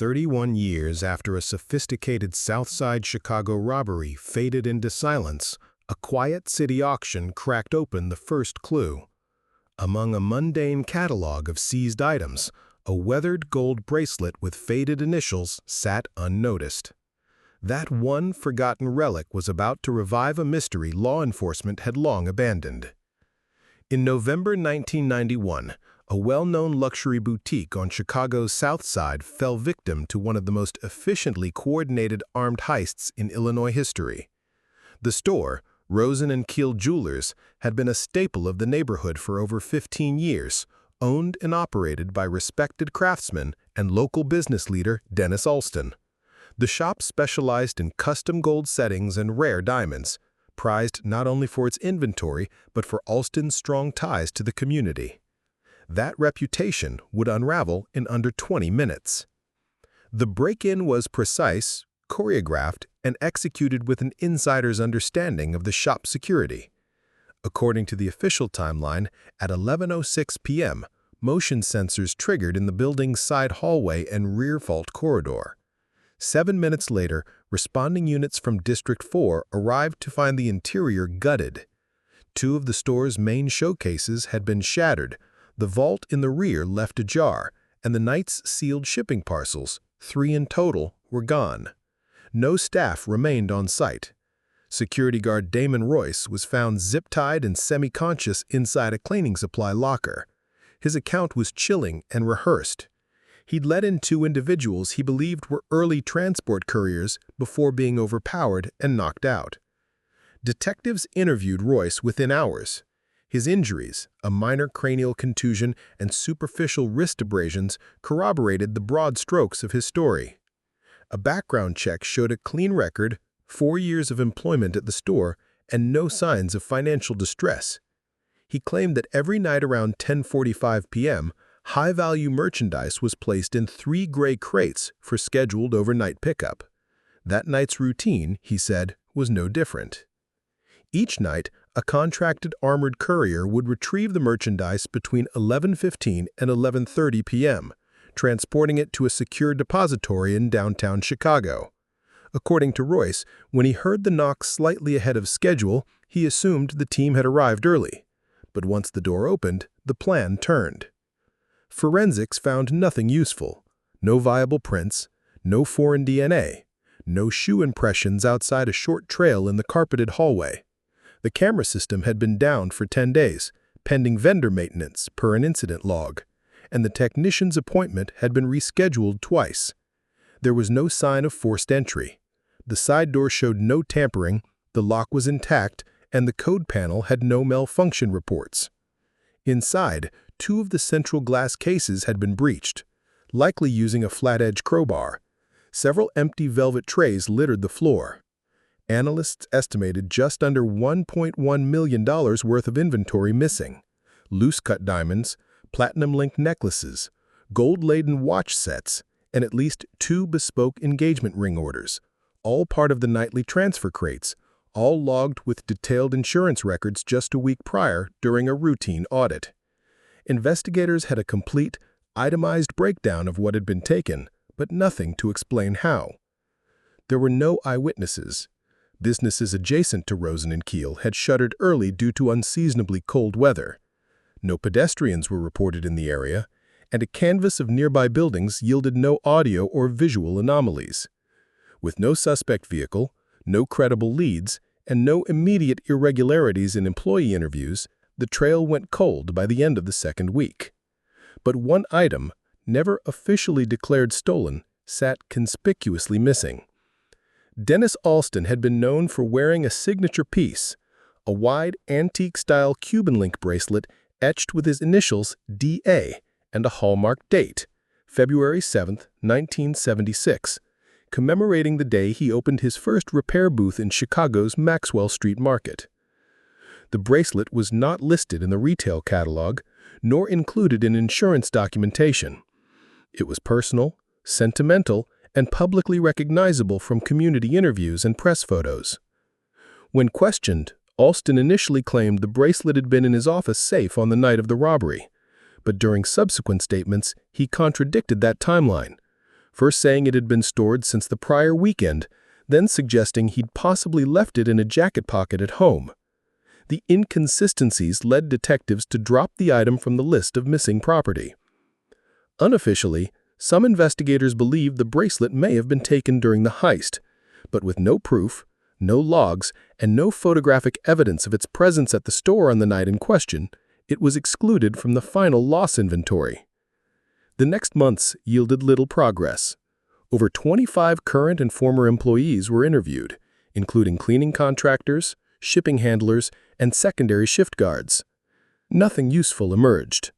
31 years after a sophisticated South Side Chicago robbery faded into silence, a quiet city auction cracked open the first clue. Among a mundane catalog of seized items, a weathered gold bracelet with faded initials sat unnoticed. That one forgotten relic was about to revive a mystery law enforcement had long abandoned. In November 1991, a well-known luxury boutique on Chicago's South Side fell victim to one of the most efficiently coordinated armed heists in Illinois history. The store, Rosen & Keel Jewelers, had been a staple of the neighborhood for over 15 years, owned and operated by respected craftsman and local business leader Dennis Alston. The shop specialized in custom gold settings and rare diamonds, prized not only for its inventory but for Alston's strong ties to the community. That reputation would unravel in under 20 minutes. The break-in was precise, choreographed, and executed with an insider's understanding of the shop's security. According to the official timeline, at 11:06 p.m., motion sensors triggered in the building's side hallway and rear vault corridor. 7 minutes later, responding units from District 4 arrived to find the interior gutted. Two of the store's main showcases had been shattered, the vault in the rear left ajar, and the night's sealed shipping parcels, 3 in total, were gone. No staff remained on site. Security guard Damon Royce was found zip-tied and semi-conscious inside a cleaning supply locker. His account was chilling and rehearsed. He'd let in 2 individuals he believed were early transport couriers before being overpowered and knocked out. Detectives interviewed Royce within hours. His injuries, a minor cranial contusion and superficial wrist abrasions, corroborated the broad strokes of his story. A background check showed a clean record, 4 years of employment at the store, and no signs of financial distress. He claimed that every night around 10:45 p.m., high-value merchandise was placed in 3 gray crates for scheduled overnight pickup. That night's routine, he said, was no different. Each night, a contracted armored courier would retrieve the merchandise between 11:15 and 11:30 p.m., transporting it to a secure depository in downtown Chicago. According to Royce, when he heard the knock slightly ahead of schedule, he assumed the team had arrived early. But once the door opened, the plan turned. Forensics found nothing useful. No viable prints, no foreign DNA, no shoe impressions outside a short trail in the carpeted hallway. The camera system had been down for 10 days, pending vendor maintenance per an incident log, and the technician's appointment had been rescheduled twice. There was no sign of forced entry. The side door showed no tampering, the lock was intact, and the code panel had no malfunction reports. Inside, 2 of the central glass cases had been breached, likely using a flat-edge crowbar. Several empty velvet trays littered the floor. Analysts estimated just under $1.1 million worth of inventory missing. Loose-cut diamonds, platinum-linked necklaces, gold-laden watch sets, and at least 2 bespoke engagement ring orders, all part of the nightly transfer crates, all logged with detailed insurance records just a week prior during a routine audit. Investigators had a complete, itemized breakdown of what had been taken, but nothing to explain how. There were no eyewitnesses. Businesses adjacent to Rosen & Keel had shuttered early due to unseasonably cold weather. No pedestrians were reported in the area, and a canvass of nearby buildings yielded no audio or visual anomalies. With no suspect vehicle, no credible leads, and no immediate irregularities in employee interviews, the trail went cold by the end of the second week. But one item, never officially declared stolen, sat conspicuously missing. Dennis Alston had been known for wearing a signature piece, a wide antique-style Cuban link bracelet etched with his initials D.A. and a hallmark date, February 7, 1976, commemorating the day he opened his first repair booth in Chicago's Maxwell Street Market. The bracelet was not listed in the retail catalog, nor included in insurance documentation. It was personal, sentimental, and publicly recognizable from community interviews and press photos. When questioned, Alston initially claimed the bracelet had been in his office safe on the night of the robbery, but during subsequent statements, he contradicted that timeline. first saying it had been stored since the prior weekend, then suggesting he'd possibly left it in a jacket pocket at home. The inconsistencies led detectives to drop the item from the list of missing property. Unofficially, some investigators believed the bracelet may have been taken during the heist, but with no proof, no logs, and no photographic evidence of its presence at the store on the night in question, it was excluded from the final loss inventory. The next months yielded little progress. Over 25 current and former employees were interviewed, including cleaning contractors, shipping handlers, and secondary shift guards. Nothing useful emerged.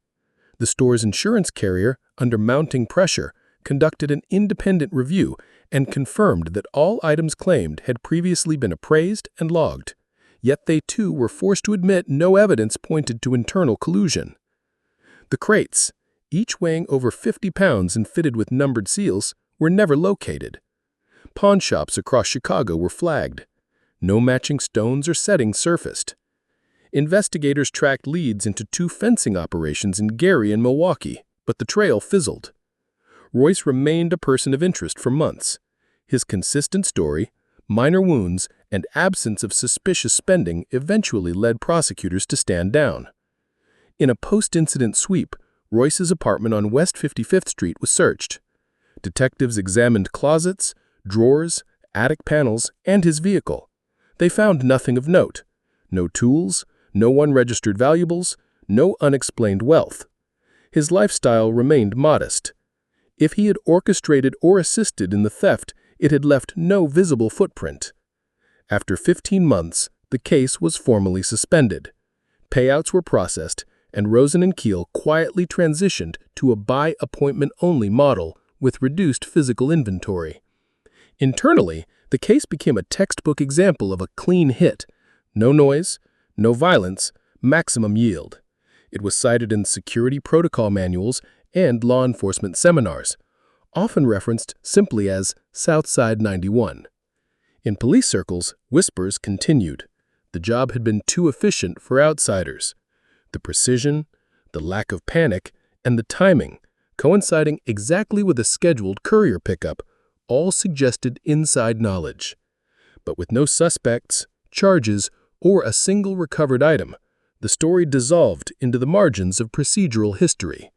The store's insurance carrier, under mounting pressure, conducted an independent review and confirmed that all items claimed had previously been appraised and logged. Yet they too were forced to admit no evidence pointed to internal collusion. The crates, each weighing over 50 pounds and fitted with numbered seals, were never located. Pawn shops across Chicago were flagged. No matching stones or settings surfaced. Investigators tracked leads into 2 fencing operations in Gary and Milwaukee, but the trail fizzled. Royce remained a person of interest for months. His consistent story, minor wounds, and absence of suspicious spending eventually led prosecutors to stand down. In a post-incident sweep, Royce's apartment on West 55th Street was searched. Detectives examined closets, drawers, attic panels, and his vehicle. They found nothing of note. No tools, no unregistered valuables, no unexplained wealth. His lifestyle remained modest. If he had orchestrated or assisted in the theft, it had left no visible footprint. After 15 months, the case was formally suspended. Payouts were processed, and Rosen & Keel quietly transitioned to a by-appointment-only model with reduced physical inventory. Internally, the case became a textbook example of a clean hit. No noise, no violence, maximum yield. It was cited in security protocol manuals and law enforcement seminars, often referenced simply as Southside 91. In police circles, whispers continued. The job had been too efficient for outsiders. The precision, the lack of panic, and the timing, coinciding exactly with a scheduled courier pickup, all suggested inside knowledge. But with no suspects, charges, or a single recovered item, the story dissolved into the margins of procedural history,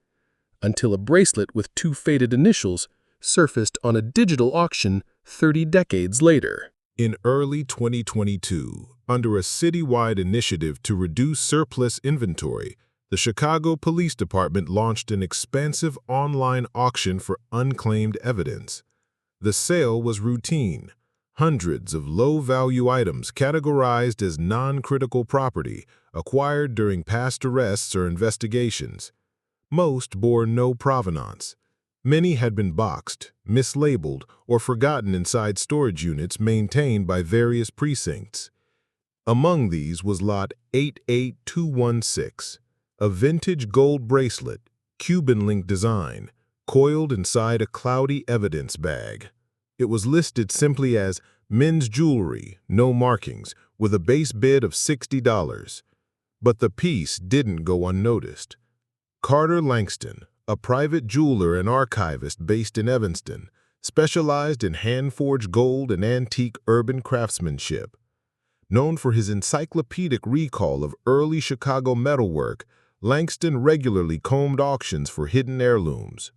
until a bracelet with 2 faded initials surfaced on a digital auction 30 decades later. In early 2022, under a citywide initiative to reduce surplus inventory, the Chicago Police Department launched an expansive online auction for unclaimed evidence. The sale was routine. Hundreds of low-value items categorized as non-critical property acquired during past arrests or investigations. Most bore no provenance. Many had been boxed, mislabeled, or forgotten inside storage units maintained by various precincts. Among these was Lot 88216, a vintage gold bracelet, Cuban-link design, coiled inside a cloudy evidence bag. It was listed simply as men's jewelry, no markings, with a base bid of $60. But the piece didn't go unnoticed. Carter Langston, a private jeweler and archivist based in Evanston, specialized in hand-forged gold and antique urban craftsmanship. Known for his encyclopedic recall of early Chicago metalwork, Langston regularly combed auctions for hidden heirlooms.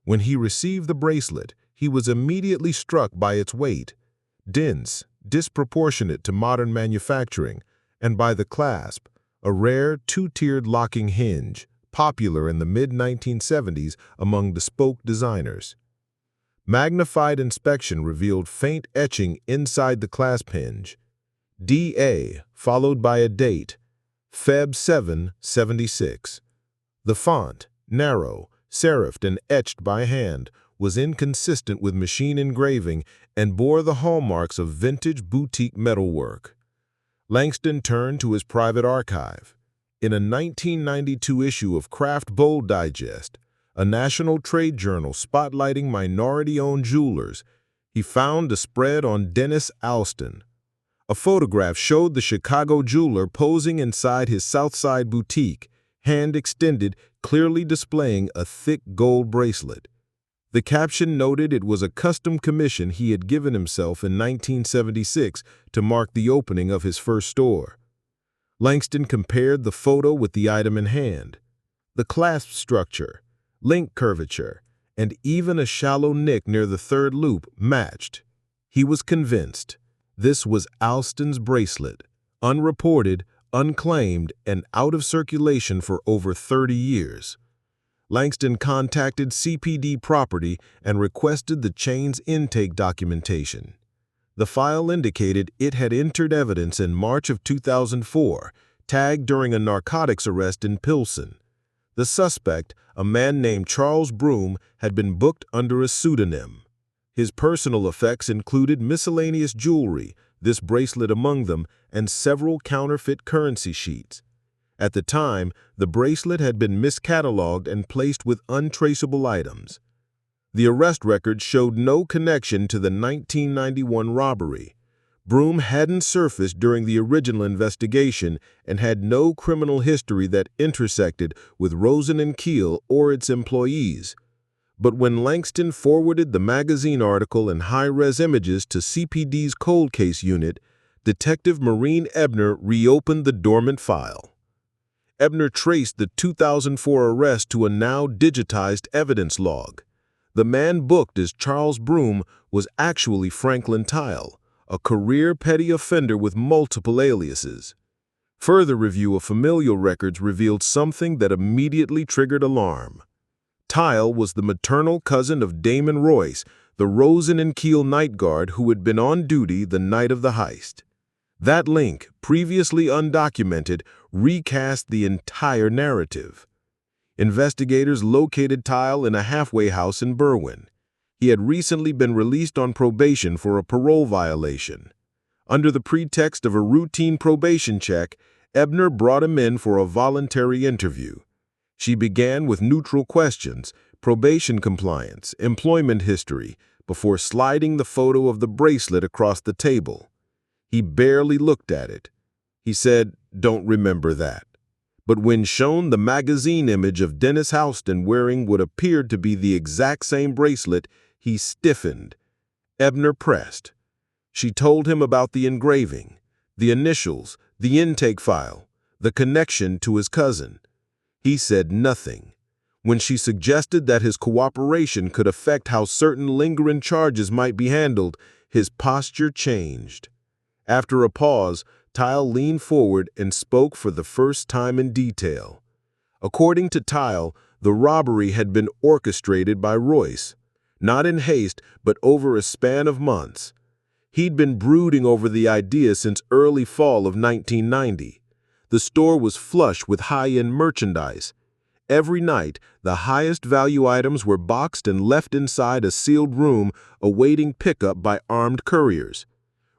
When he received the bracelet, he was immediately struck by its weight, dense, disproportionate to modern manufacturing, and by the clasp, a rare 2-tiered locking hinge, popular in the mid-1970s among bespoke designers. Magnified inspection revealed faint etching inside the clasp hinge, DA, followed by a date, Feb 7, 76. The font, narrow, serifed and etched by hand, was inconsistent with machine engraving and bore the hallmarks of vintage boutique metalwork. Langston turned to his private archive. In a 1992 issue of Craft Bold Digest, a national trade journal spotlighting minority-owned jewelers, he found a spread on Dennis Alston. A photograph showed the Chicago jeweler posing inside his Southside boutique, hand extended, clearly displaying a thick gold bracelet. The caption noted it was a custom commission he had given himself in 1976 to mark the opening of his first store. Langston compared the photo with the item in hand. The clasp structure, link curvature, and even a shallow nick near the third loop matched. He was convinced this was Alston's bracelet, unreported, unclaimed, and out of circulation for over 30 years. Langston contacted CPD Property and requested the chain's intake documentation. The file indicated it had entered evidence in March of 2004, tagged during a narcotics arrest in Pilsen. The suspect, a man named Charles Broom, had been booked under a pseudonym. His personal effects included miscellaneous jewelry, this bracelet among them, and several counterfeit currency sheets. At the time, the bracelet had been miscatalogued and placed with untraceable items. The arrest record showed no connection to the 1991 robbery. Broom hadn't surfaced during the original investigation and had no criminal history that intersected with Rosen & Keel or its employees. But when Langston forwarded the magazine article and high-res images to CPD's cold case unit, Detective Maureen Ebner reopened the dormant file. Ebner traced the 2004 arrest to a now digitized evidence log. The man booked as Charles Broom was actually Franklin Tile, a career petty offender with multiple aliases. Further review of familial records revealed something that immediately triggered alarm. Tile was the maternal cousin of Damon Royce, the Rosen & Keel night guard who had been on duty the night of the heist. That link, previously undocumented, recast the entire narrative. Investigators located Tile in a halfway house in Berwyn. He had recently been released on probation for a parole violation. Under the pretext of a routine probation check, Ebner brought him in for a voluntary interview. She began with neutral questions, probation compliance, employment history, before sliding the photo of the bracelet across the table. He barely looked at it. He said, "Don't remember that." But when shown the magazine image of Dennis Houston wearing what appeared to be the exact same bracelet, he stiffened. Ebner pressed. She told him about the engraving, the initials, the intake file, the connection to his cousin. He said nothing. When she suggested that his cooperation could affect how certain lingering charges might be handled, his posture changed. After a pause, Tile leaned forward and spoke for the first time in detail. According to Tile, the robbery had been orchestrated by Royce, not in haste, but over a span of months. He'd been brooding over the idea since early fall of 1990. The store was flush with high-end merchandise. Every night, the highest value items were boxed and left inside a sealed room awaiting pickup by armed couriers.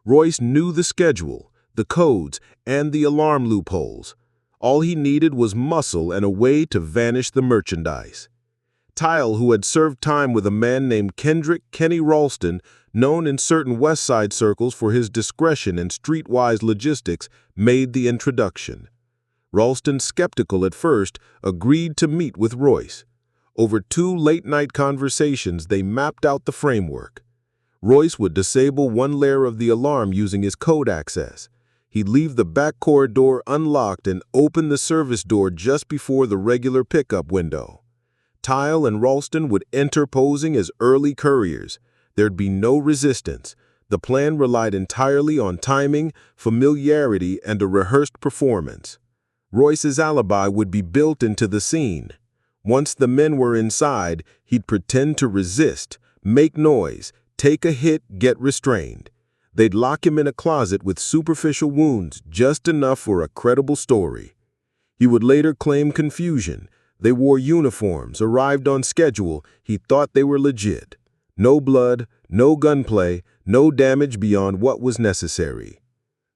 Royce knew the schedule, the codes, and the alarm loopholes. All he needed was muscle and a way to vanish the merchandise. Tile, who had served time with a man named Kendrick Kenny Ralston, known in certain West Side circles for his discretion and streetwise logistics, made the introduction. Ralston, skeptical at first, agreed to meet with Royce. Over 2 late-night conversations, they mapped out the framework. Royce would disable one layer of the alarm using his code access. He'd leave the back corridor unlocked and open the service door just before the regular pickup window. Tile and Ralston would enter posing as early couriers. There'd be no resistance. The plan relied entirely on timing, familiarity, and a rehearsed performance. Royce's alibi would be built into the scene. Once the men were inside, he'd pretend to resist, make noise, take a hit, get restrained. They'd lock him in a closet with superficial wounds, just enough for a credible story. He would later claim confusion. They wore uniforms, arrived on schedule. He thought they were legit. No blood, no gunplay, no damage beyond what was necessary.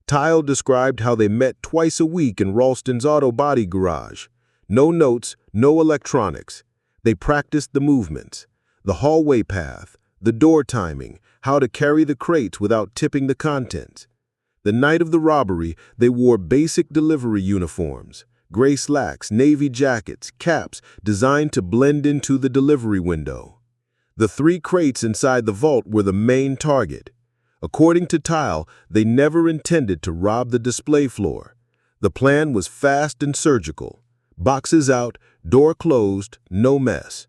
Tile described how they met twice a week in Ralston's auto body garage. No notes, no electronics. They practiced the movements, the hallway path, the door timing, how to carry the crates without tipping the contents. The night of the robbery, they wore basic delivery uniforms, gray slacks, navy jackets, caps designed to blend into the delivery window. The 3 crates inside the vault were the main target. According to Tile, they never intended to rob the display floor. The plan was fast and surgical. Boxes out, door closed, no mess.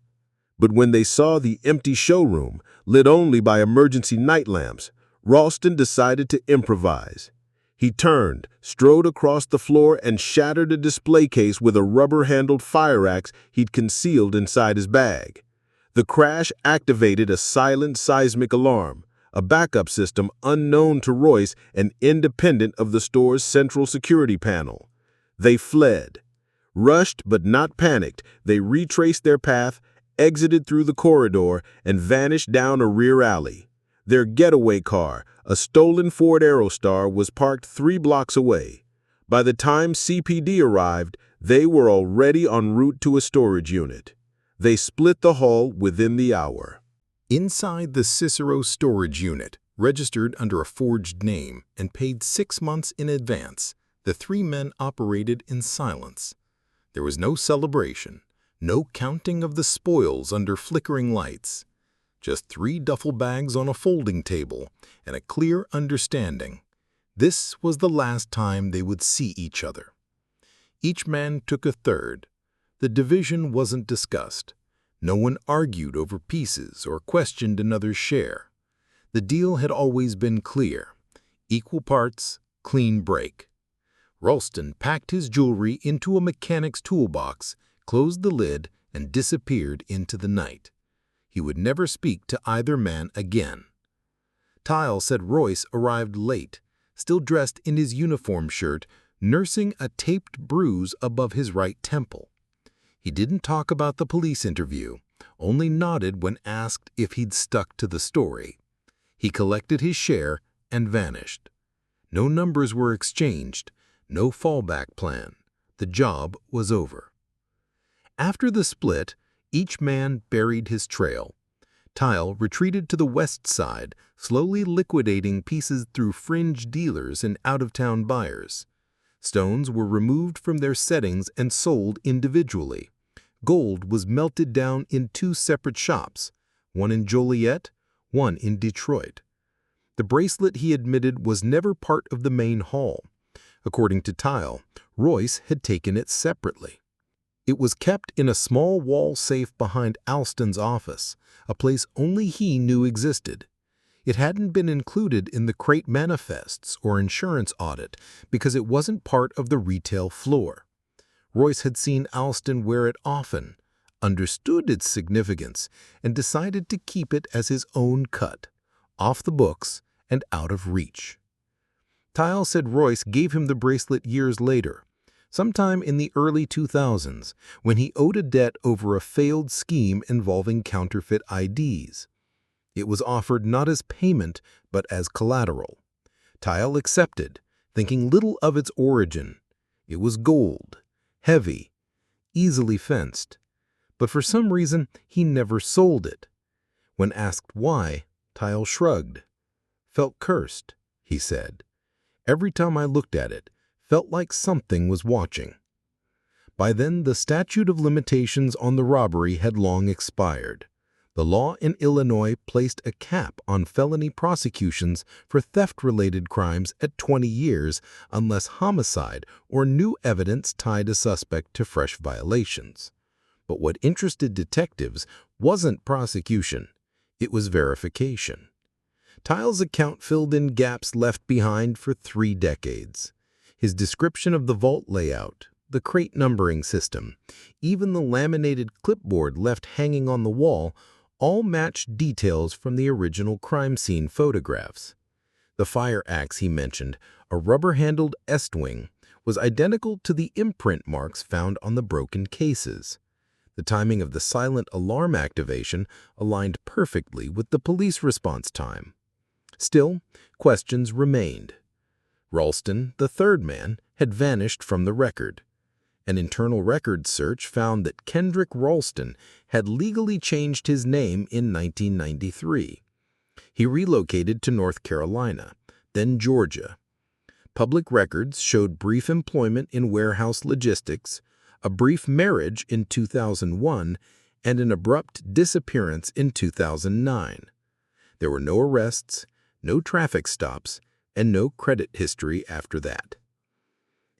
But when they saw the empty showroom, lit only by emergency night lamps, Ralston decided to improvise. He turned, strode across the floor, and shattered a display case with a rubber-handled fire axe he'd concealed inside his bag. The crash activated a silent seismic alarm, a backup system unknown to Royce and independent of the store's central security panel. They fled. Rushed but not panicked, they retraced their path, exited through the corridor, and vanished down a rear alley. Their getaway car, a stolen Ford Aerostar, was parked 3 blocks away. By the time CPD arrived, they were already en route to a storage unit. They split the haul within the hour. Inside the Cicero storage unit, registered under a forged name and paid 6 months in advance, the 3 men operated in silence. There was no celebration, no counting of the spoils under flickering lights. Just 3 duffel bags on a folding table and a clear understanding. This was the last time they would see each other. Each man took a third. The division wasn't discussed. No one argued over pieces or questioned another's share. The deal had always been clear. Equal parts, clean break. Ralston packed his jewelry into a mechanic's toolbox, closed the lid, and disappeared into the night. He would never speak to either man again. Tile said Royce arrived late, still dressed in his uniform shirt, nursing a taped bruise above his right temple. He didn't talk about the police interview, only nodded when asked if he'd stuck to the story. He collected his share and vanished. No numbers were exchanged, no fallback plan. The job was over. After the split, each man buried his trail. Tile retreated to the west side, slowly liquidating pieces through fringe dealers and out-of-town buyers. Stones were removed from their settings and sold individually. Gold was melted down in 2 separate shops, one in Joliet, one in Detroit. The bracelet, he admitted, was never part of the main haul. According to Tile, Royce had taken it separately. It was kept in a small wall safe behind Alston's office, a place only he knew existed. It hadn't been included in the crate manifests or insurance audit because it wasn't part of the retail floor. Royce had seen Alston wear it often, understood its significance, and decided to keep it as his own cut, off the books and out of reach. Tile said Royce gave him the bracelet years later, sometime in the early 2000s, when he owed a debt over a failed scheme involving counterfeit IDs. It was offered not as payment, but as collateral. Tile accepted, thinking little of its origin. It was gold, heavy, easily fenced. But for some reason, he never sold it. When asked why, Tile shrugged. "Felt cursed," he said. "Every time I looked at it, felt like something was watching." By then, the statute of limitations on the robbery had long expired. The law in Illinois placed a cap on felony prosecutions for theft-related crimes at 20 years unless homicide or new evidence tied a suspect to fresh violations. But what interested detectives wasn't prosecution, it was verification. Tile's account filled in gaps left behind for 3 decades. His description of the vault layout, the crate numbering system, even the laminated clipboard left hanging on the wall, all matched details from the original crime scene photographs. The fire axe he mentioned, a rubber-handled Estwing, was identical to the imprint marks found on the broken cases. The timing of the silent alarm activation aligned perfectly with the police response time. Still, questions remained. Ralston, the third man, had vanished from the record. An internal records search found that Kendrick Ralston had legally changed his name in 1993. He relocated to North Carolina, then Georgia. Public records showed brief employment in warehouse logistics, a brief marriage in 2001, and an abrupt disappearance in 2009. There were no arrests, no traffic stops, and no credit history after that.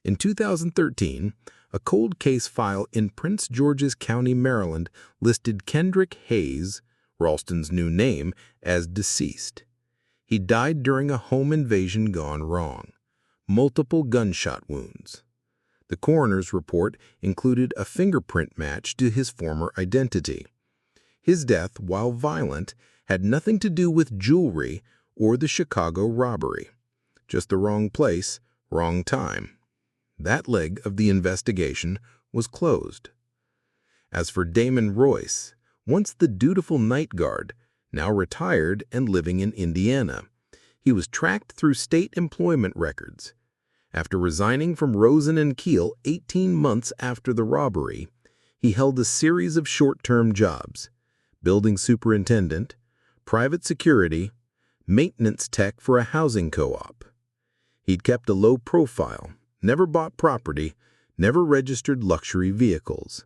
In 2013, a cold case file in Prince George's County, Maryland, listed Kendrick Hayes, Ralston's new name, as deceased. He died during a home invasion gone wrong. Multiple gunshot wounds. The coroner's report included a fingerprint match to his former identity. His death, while violent, had nothing to do with jewelry or the Chicago robbery. Just the wrong place, wrong time. That leg of the investigation was closed. As for Damon Royce, once the dutiful night guard, now retired and living in Indiana, he was tracked through state employment records. After resigning from Rosen & Keel 18 months after the robbery, he held a series of short-term jobs: building superintendent, private security, maintenance tech for a housing co-op. He'd kept a low profile, never bought property, never registered luxury vehicles.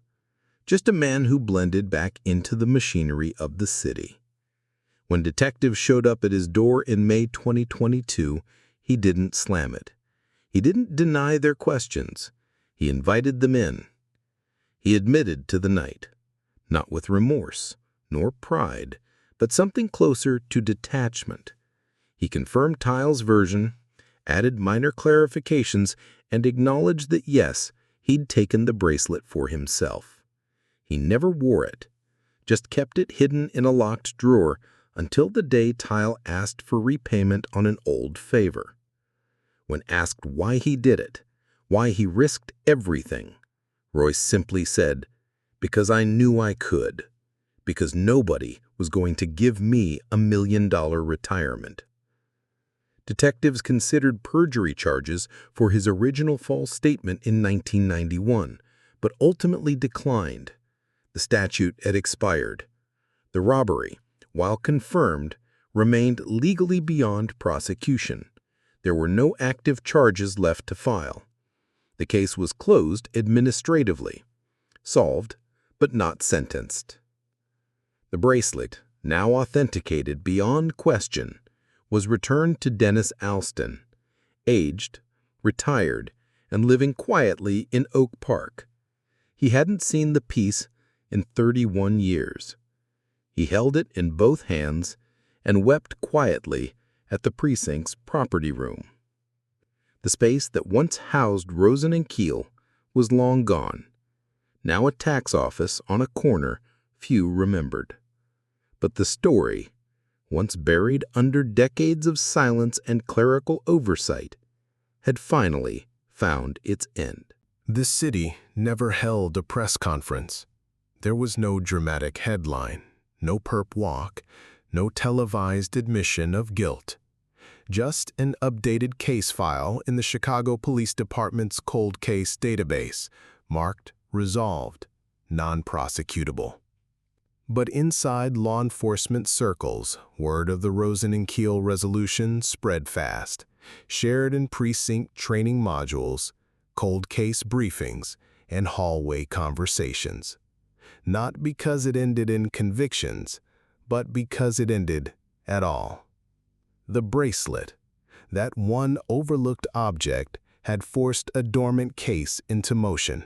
Just a man who blended back into the machinery of the city. When detectives showed up at his door in May 2022, he didn't slam it. He didn't deny their questions. He invited them in. He admitted to the night, not with remorse, nor pride, but something closer to detachment. He confirmed Tyle's version, added minor clarifications, and acknowledged that yes, he'd taken the bracelet for himself. He never wore it, just kept it hidden in a locked drawer until the day Tyle asked for repayment on an old favor. When asked why he did it, why he risked everything, Royce simply said, "Because I knew I could. Because nobody was going to give me $1 million retirement." Detectives considered perjury charges for his original false statement in 1991, but ultimately declined. The statute had expired. The robbery, while confirmed, remained legally beyond prosecution. There were no active charges left to file. The case was closed administratively, solved, but not sentenced. The bracelet, now authenticated beyond question, was returned to Dennis Alston, aged, retired, and living quietly in Oak Park. He hadn't seen the piece in 31 years. He held it in both hands and wept quietly at the precinct's property room. The space that once housed Rosen & Keel was long gone, now a tax office on a corner few remembered. But the story, once buried under decades of silence and clerical oversight, had finally found its end. The city never held a press conference. There was no dramatic headline, no perp walk, no televised admission of guilt. Just an updated case file in the Chicago Police Department's cold case database, marked resolved, non-prosecutable. But inside law enforcement circles, word of the Rosen & Keel resolution spread fast, shared in precinct training modules, cold case briefings, and hallway conversations. Not because it ended in convictions, but because it ended at all. The bracelet, that one overlooked object, had forced a dormant case into motion.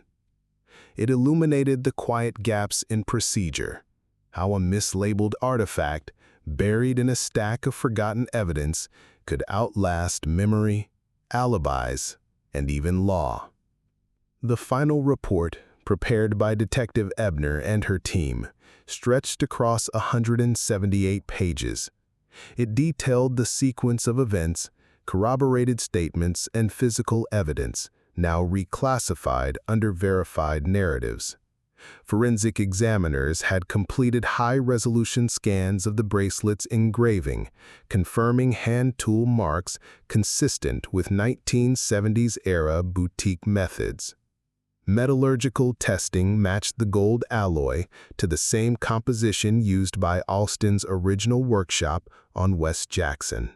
It illuminated the quiet gaps in procedure, how a mislabeled artifact, buried in a stack of forgotten evidence, could outlast memory, alibis, and even law. The final report, prepared by Detective Ebner and her team, stretched across 178 pages. It detailed the sequence of events, corroborated statements, and physical evidence, now reclassified under verified narratives. Forensic examiners had completed high-resolution scans of the bracelet's engraving, confirming hand tool marks consistent with 1970s-era boutique methods. Metallurgical testing matched the gold alloy to the same composition used by Alston's original workshop on West Jackson.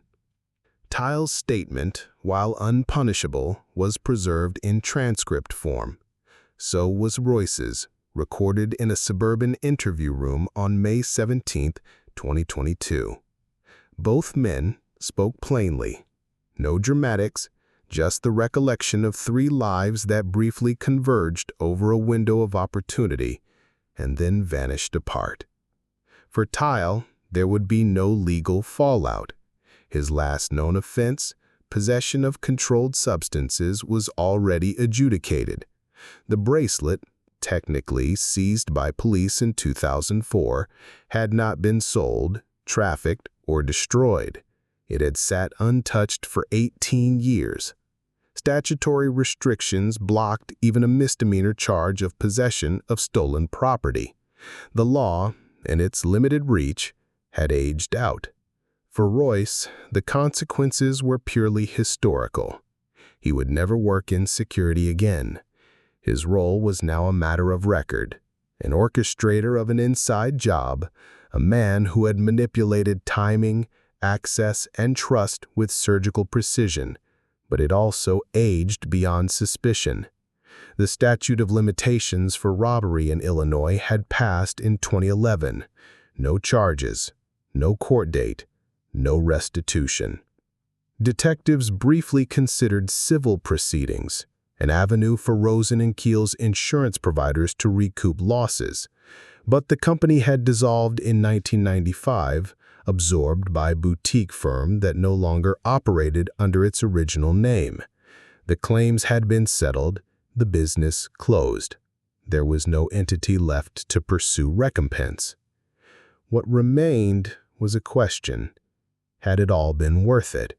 Tyle's statement, while unpunishable, was preserved in transcript form. So was Royce's, recorded in a suburban interview room on May 17, 2022. Both men spoke plainly. No dramatics, just the recollection of three lives that briefly converged over a window of opportunity and then vanished apart. For Tyle, there would be no legal fallout. His last known offense, possession of controlled substances, was already adjudicated. The bracelet, technically seized by police in 2004, had not been sold, trafficked, or destroyed. It had sat untouched for 18 years. Statutory restrictions blocked even a misdemeanor charge of possession of stolen property. The law, in its limited reach, had aged out. For Royce, the consequences were purely historical. He would never work in security again. His role was now a matter of record, an orchestrator of an inside job, a man who had manipulated timing, access, and trust with surgical precision, but it also aged beyond suspicion. The statute of limitations for robbery in Illinois had passed in 2011. No charges, no court date, no restitution. Detectives briefly considered civil proceedings, an avenue for Rosen & Keel's insurance providers to recoup losses. But the company had dissolved in 1995, absorbed by a boutique firm that no longer operated under its original name. The claims had been settled, the business closed. There was no entity left to pursue recompense. What remained was a question: had it all been worth it?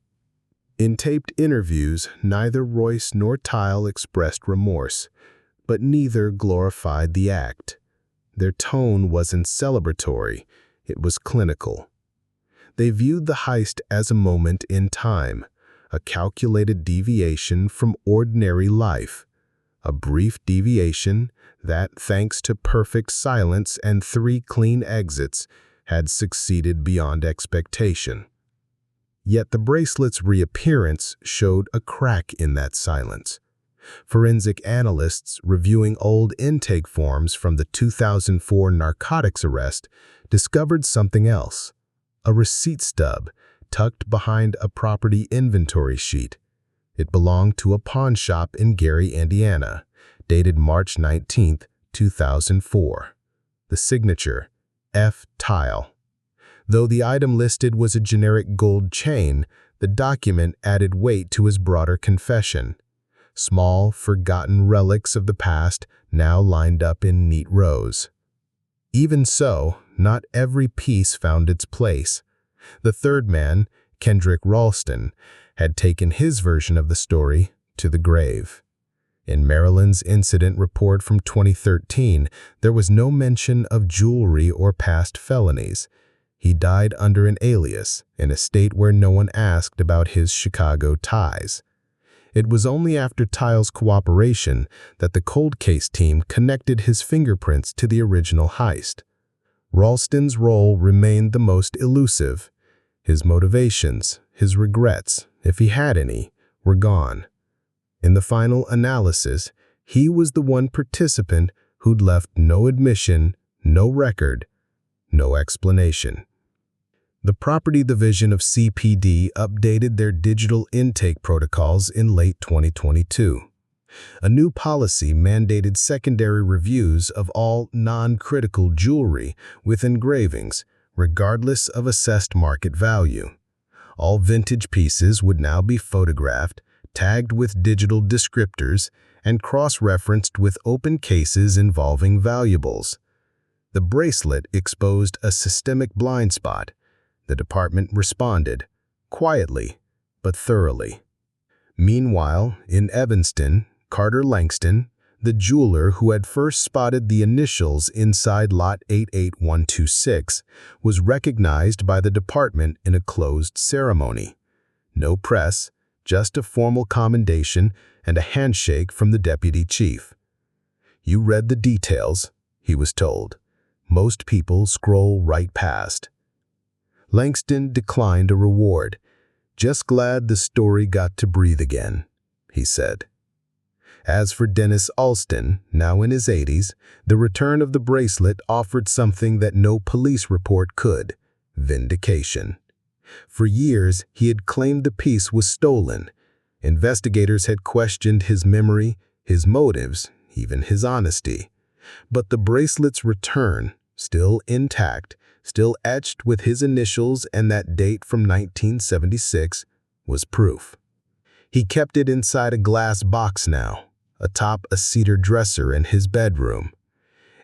In taped interviews, neither Royce nor Tyle expressed remorse, but neither glorified the act. Their tone wasn't celebratory, it was clinical. They viewed the heist as a moment in time, a calculated deviation from ordinary life, a brief deviation that, thanks to perfect silence and 3 clean exits, had succeeded beyond expectation. Yet the bracelet's reappearance showed a crack in that silence. Forensic analysts reviewing old intake forms from the 2004 narcotics arrest discovered something else: a receipt stub tucked behind a property inventory sheet. It belonged to a pawn shop in Gary, Indiana, dated March 19, 2004. The signature, F. Tyle. Though the item listed was a generic gold chain, the document added weight to his broader confession. Small, forgotten relics of the past now lined up in neat rows. Even so, not every piece found its place. The third man, Kendrick Ralston, had taken his version of the story to the grave. In Maryland's incident report from 2013, there was no mention of jewelry or past felonies. He died under an alias in a state where no one asked about his Chicago ties. It was only after Tyle's cooperation that the cold case team connected his fingerprints to the original heist. Ralston's role remained the most elusive. His motivations, his regrets, if he had any, were gone. In the final analysis, he was the one participant who'd left no admission, no record, no explanation. The property division of CPD updated their digital intake protocols in late 2022. A new policy mandated secondary reviews of all non-critical jewelry with engravings, regardless of assessed market value. All vintage pieces would now be photographed, tagged with digital descriptors, and cross-referenced with open cases involving valuables. The bracelet exposed a systemic blind spot. The department responded, quietly but thoroughly. Meanwhile, in Evanston, Carter Langston, the jeweler who had first spotted the initials inside Lot 88126, was recognized by the department in a closed ceremony. No press, just a formal commendation and a handshake from the deputy chief. "You read the details," he was told. "Most people scroll right past." Langston declined a reward. "Just glad the story got to breathe again," he said. As for Dennis Alston, now in his 80s, the return of the bracelet offered something that no police report could: vindication. For years, he had claimed the piece was stolen. Investigators had questioned his memory, his motives, even his honesty. But the bracelet's return, still intact, still etched with his initials and that date from 1976, was proof. He kept it inside a glass box now, atop a cedar dresser in his bedroom.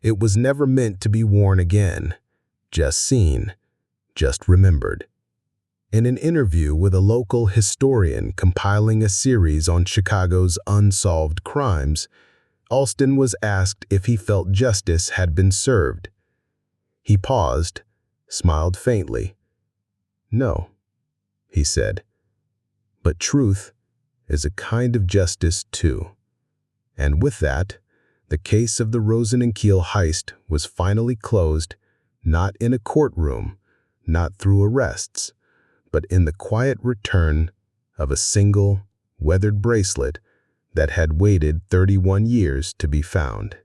It was never meant to be worn again, just seen, just remembered. In an interview with a local historian compiling a series on Chicago's unsolved crimes, Alston was asked if he felt justice had been served. He paused, smiled faintly. "No," he said, "but truth is a kind of justice too." And with that, the case of the Rosen&Keel heist was finally closed, not in a courtroom, not through arrests, but in the quiet return of a single, weathered bracelet that had waited 31 years to be found.